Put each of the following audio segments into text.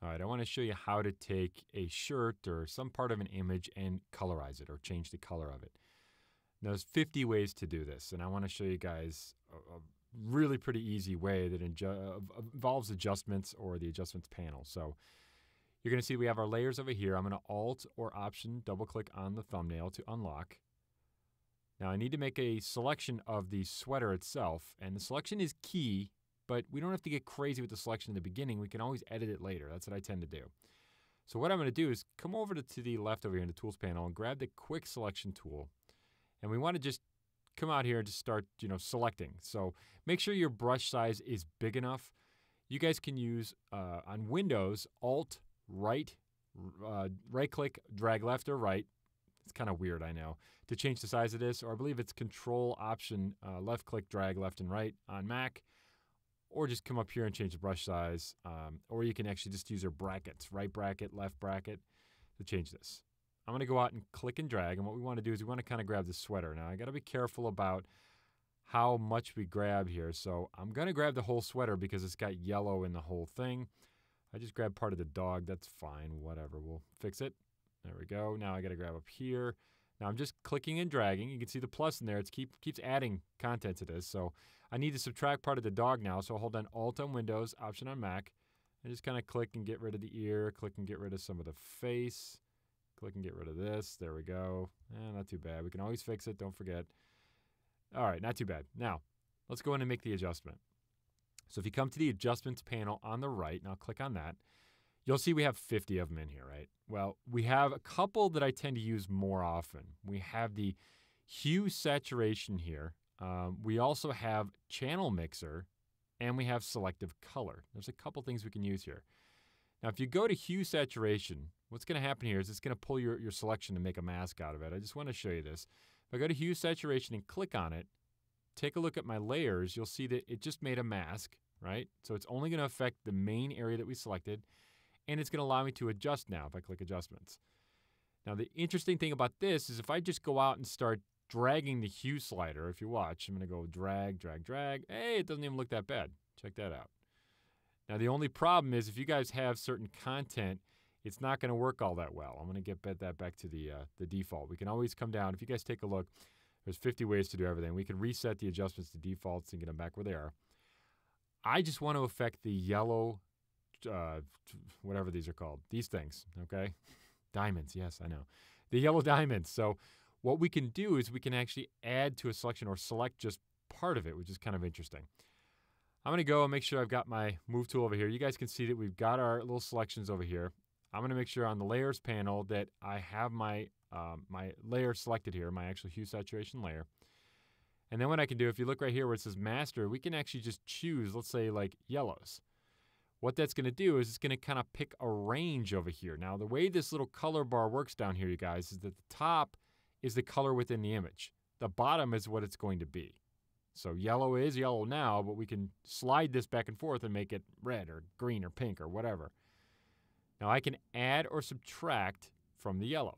All right, I want to show you how to take a shirt or some part of an image and colorize it or change the color of it. Now, there's 50 ways to do this, and I want to show you guys a really pretty easy way that involves adjustments or the adjustments panel. So you're going to see we have our layers over here. I'm going to Alt or Option double click on the thumbnail to unlock. Now I need to make a selection of the sweater itself, and the selection is key, but we don't have to get crazy with the selection in the beginning. We can always edit it later. That's what I tend to do. So what I'm going to do is come over to the left over here in the Tools panel and grab the Quick Selection tool. And we want to just come out here and just start, selecting. So make sure your brush size is big enough. You guys can use, on Windows, Alt, right click, drag left or right. It's kind of weird, I know, to change the size of this. Or I believe it's Control, Option, left click, drag left and right on Mac. Or just come up here and change the brush size. Or you can actually just use your brackets, right bracket, left bracket, to change this. I'm going to go out and click and drag, and what we want to do is we want to kind of grab the sweater. Now, I got to be careful about how much we grab here. So I'm going to grab the whole sweater because it's got yellow in the whole thing. I just grabbed part of the dog. That's fine. Whatever. We'll fix it. There we go. Now I got to grab up here. Now I'm just clicking and dragging. You can see the plus in there. It keeps adding content to this. So I need to subtract part of the dog now. So I'll hold down Alt on Windows, Option on Mac, and just kind of click and get rid of the ear, click and get rid of some of the face, click and get rid of this. There we go. Not too bad. We can always fix it. Don't forget. All right, not too bad. Now let's go in and make the adjustment. So if you come to the Adjustments panel on the right, and I'll click on that, you'll see we have 50 of them in here, right? Well, we have a couple that I tend to use more often. We have the Hue Saturation here. We also have Channel Mixer, and we have Selective Color. There's a couple things we can use here. Now, if you go to Hue Saturation, what's going to happen here is it's going to pull your selection and make a mask out of it. I just want to show you this. If I go to Hue Saturation and click on it, take a look at my layers, you'll see that it just made a mask, right? So it's only going to affect the main area that we selected. And it's going to allow me to adjust now if I click Adjustments. Now, the interesting thing about this is if I just go out and start dragging the hue slider, if you watch, I'm going to go drag, drag, drag. Hey, it doesn't even look that bad. Check that out. Now, the only problem is if you guys have certain content, it's not going to work all that well. I'm going to get that back to the default. We can always come down. If you guys take a look, there's 50 ways to do everything. We can reset the adjustments to defaults and get them back where they are. I just want to affect the yellow whatever these are called, these things, okay? Diamonds, yes, I know. The yellow diamonds. So what we can do is we can actually add to a selection or select just part of it, which is kind of interesting. I'm going to go and make sure I've got my move tool over here. You guys can see that we've got our little selections over here. I'm going to make sure on the layers panel that I have my my layer selected here, my actual hue saturation layer. And then what I can do, if you look right here where it says master, we can actually just choose, let's say like yellows. What that's going to do is it's going to kind of pick a range over here. Now, the way this little color bar works down here, you guys, is that the top is the color within the image. The bottom is what it's going to be. So yellow is yellow now, but we can slide this back and forth and make it red or green or pink or whatever. Now, I can add or subtract from the yellow.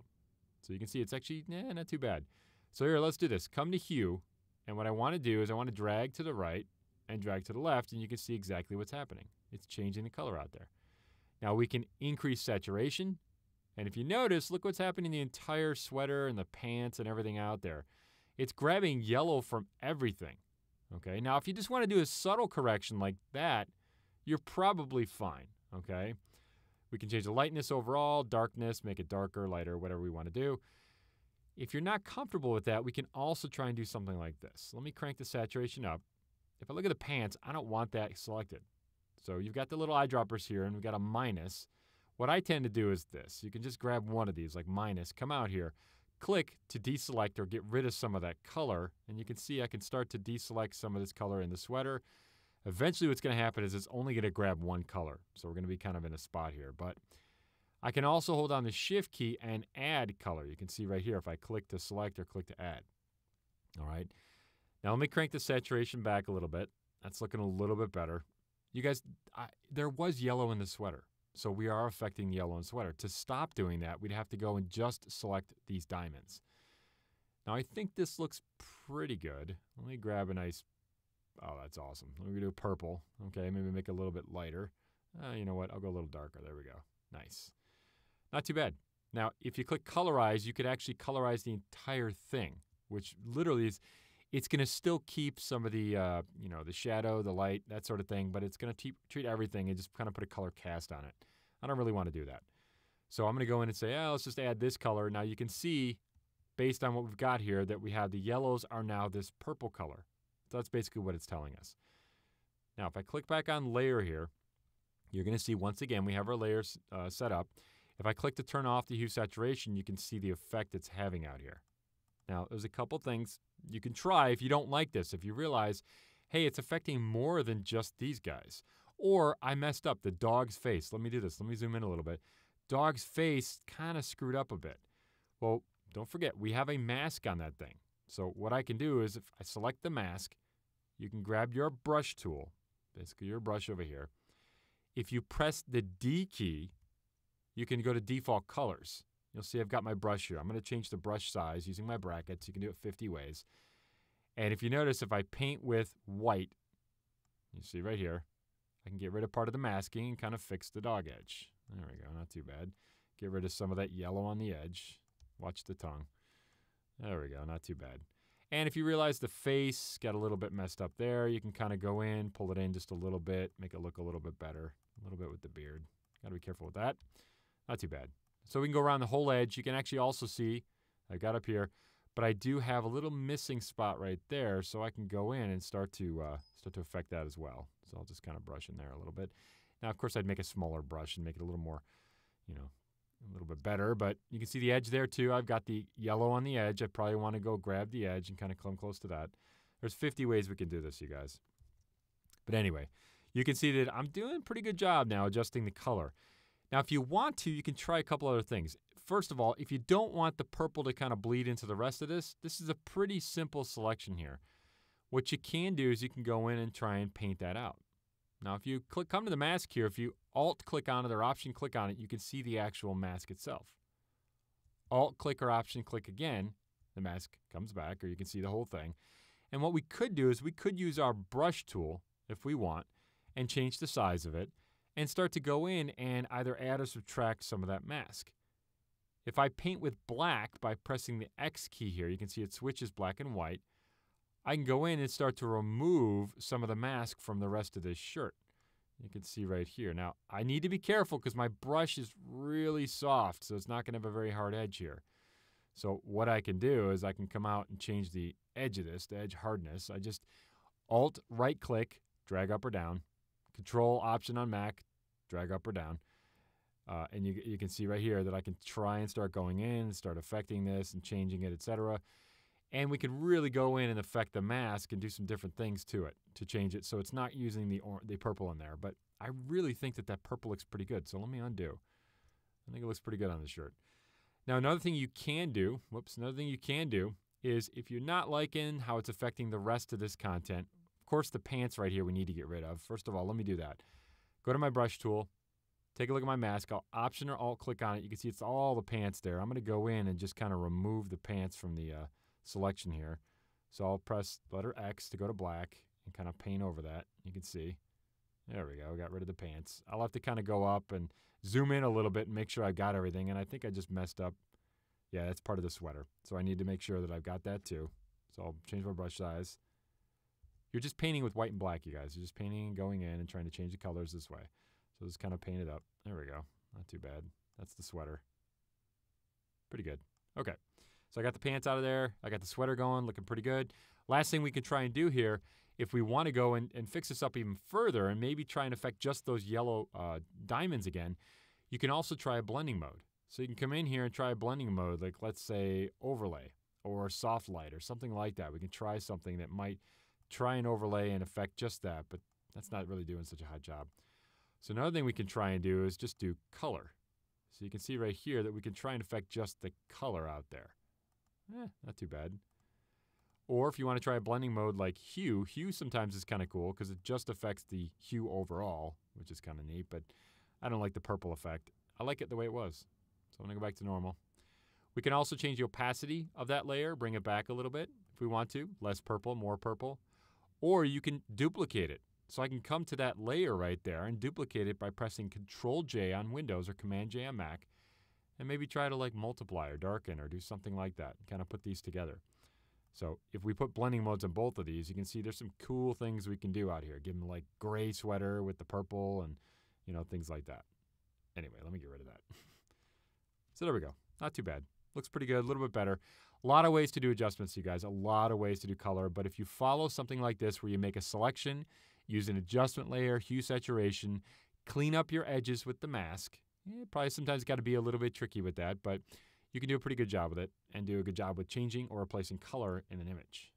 So you can see it's actually not too bad. So here, let's do this. Come to Hue, and what I want to do is I want to drag to the right and drag to the left, and you can see exactly what's happening. It's changing the color out there. Now we can increase saturation. And if you notice, look what's happening in the entire sweater and the pants and everything out there. It's grabbing yellow from everything. Okay. Now, if you just want to do a subtle correction like that, you're probably fine. Okay. We can change the lightness overall, darkness, make it darker, lighter, whatever we want to do. If you're not comfortable with that, we can also try and do something like this. Let me crank the saturation up. If I look at the pants, I don't want that selected. So you've got the little eyedroppers here, and we've got a minus. What I tend to do is this. You can just grab one of these, like minus, come out here, click to deselect or get rid of some of that color, and you can see I can start to deselect some of this color in the sweater. Eventually what's going to happen is it's only going to grab one color, so we're going to be kind of in a spot here. But I can also hold down the Shift key and add color. You can see right here if I click to select or click to add. All right. Now let me crank the saturation back a little bit. That's looking a little bit better. You guys, there was yellow in the sweater, so we are affecting the yellow in the sweater. To stop doing that, we'd have to go and just select these diamonds. Now, I think this looks pretty good. Let me grab a nice, oh, that's awesome. Let me do purple. Okay, maybe make it a little bit lighter. You know what? I'll go a little darker. There we go. Nice. Not too bad. Now, if you click colorize, you could actually colorize the entire thing, which literally is, it's going to still keep some of the, the shadow, the light, that sort of thing, but it's going to treat everything and just kind of put a color cast on it. I don't really want to do that. So I'm going to go in and say, let's just add this color. Now you can see, based on what we've got here, that we have the yellows are now this purple color. So that's basically what it's telling us. Now, if I click back on layer here, you're going to see, once again, we have our layers set up. If I click to turn off the hue saturation, you can see the effect it's having out here. Now, there's a couple things you can try if you don't like this. If you realize, hey, it's affecting more than just these guys. Or I messed up the dog's face. Let me do this. Let me zoom in a little bit. Dog's face kind of screwed up a bit. Well, don't forget, we have a mask on that thing. So what I can do is if I select the mask, you can grab your brush tool, basically your brush over here. If you press the D key, you can go to default colors. You'll see I've got my brush here. I'm going to change the brush size using my brackets. You can do it 50 ways. And if you notice, if I paint with white, you see right here, I can get rid of part of the masking and kind of fix the dog edge. There we go, not too bad. Get rid of some of that yellow on the edge. Watch the tongue. There we go, not too bad. And if you realize the face got a little bit messed up there, you can kind of go in, pull it in just a little bit, make it look a little bit better. A little bit with the beard. Got to be careful with that. Not too bad. So we can go around the whole edge. You can actually also see, I got up here, but I do have a little missing spot right there, so I can go in and start to affect that as well. So I'll just kind of brush in there a little bit. Now, of course, I'd make a smaller brush and make it a little more, a little bit better, but you can see the edge there too. I've got the yellow on the edge. I probably want to go grab the edge and kind of come close to that. There's 50 ways we can do this, you guys. But anyway, you can see that I'm doing a pretty good job now adjusting the color. Now, if you want to, you can try a couple other things. First of all, if you don't want the purple to kind of bleed into the rest of this is a pretty simple selection here. What you can do is you can go in and try and paint that out. Now, if you come to the mask here, if you Alt-click on it or Option-click on it, you can see the actual mask itself. Alt-click or Option-click again, the mask comes back, or you can see the whole thing. And what we could do is we could use our brush tool, if we want, and change the size of it, and start to go in and either add or subtract some of that mask. If I paint with black by pressing the X key here, you can see it switches black and white. I can go in and start to remove some of the mask from the rest of this shirt. You can see right here. Now, I need to be careful because my brush is really soft, so it's not going to have a very hard edge here. So what I can do is I can come out and change the edge of this, the edge hardness. I just Alt right-click, drag up or down. Control Option on Mac, drag up or down. And you can see right here that I can try and start going in and start affecting this and changing it, etc. And we can really go in and affect the mask and do some different things to it to change it so it's not using the purple in there. But I really think that purple looks pretty good. So let me undo. I think it looks pretty good on the shirt. Now, another thing you can do is if you're not liking how it's affecting the rest of this content, of course, the pants right here we need to get rid of. First of all, let me do that. Go to my brush tool. Take a look at my mask. I'll Option or Alt-click on it. You can see it's all the pants there. I'm going to go in and just kind of remove the pants from the selection here. So I'll press letter X to go to black and kind of paint over that. You can see. There we go. Got rid of the pants. I'll have to kind of go up and zoom in a little bit and make sure I got everything. And I think I just messed up. Yeah, that's part of the sweater. So I need to make sure that I've got that too. So I'll change my brush size. You're just painting with white and black, you guys. You're just painting and going in and trying to change the colors this way. So just kind of paint it up. There we go. Not too bad. That's the sweater. Pretty good. Okay. So I got the pants out of there. I got the sweater going, looking pretty good. Last thing we can try and do here, if we want to go and fix this up even further and maybe try and affect just those yellow diamonds again, you can also try a blending mode. So you can come in here and try a blending mode, like let's say overlay or soft light or something like that. We can try something that might try and overlay and affect just that, but that's not really doing such a hot job. So another thing we can try and do is just do color. So you can see right here that we can try and affect just the color out there. Not too bad. Or if you want to try a blending mode like hue, hue sometimes is kind of cool because it just affects the hue overall, which is kind of neat, but I don't like the purple effect. I like it the way it was. So I'm going to go back to normal. We can also change the opacity of that layer, bring it back a little bit if we want to. Less purple, more purple. Or you can duplicate it. So I can come to that layer right there and duplicate it by pressing Control-J on Windows or Command-J on Mac, and maybe try to like multiply or darken or do something like that, kind of put these together. So if we put blending modes on both of these, you can see there's some cool things we can do out here. Give them like gray sweater with the purple and, things like that. Anyway, let me get rid of that. So there we go. Not too bad. Looks pretty good, a little bit better. A lot of ways to do adjustments, you guys. A lot of ways to do color. But if you follow something like this where you make a selection, use an adjustment layer, hue saturation, clean up your edges with the mask. Probably sometimes got to be a little bit tricky with that, but you can do a pretty good job with it and do a good job with changing or replacing color in an image.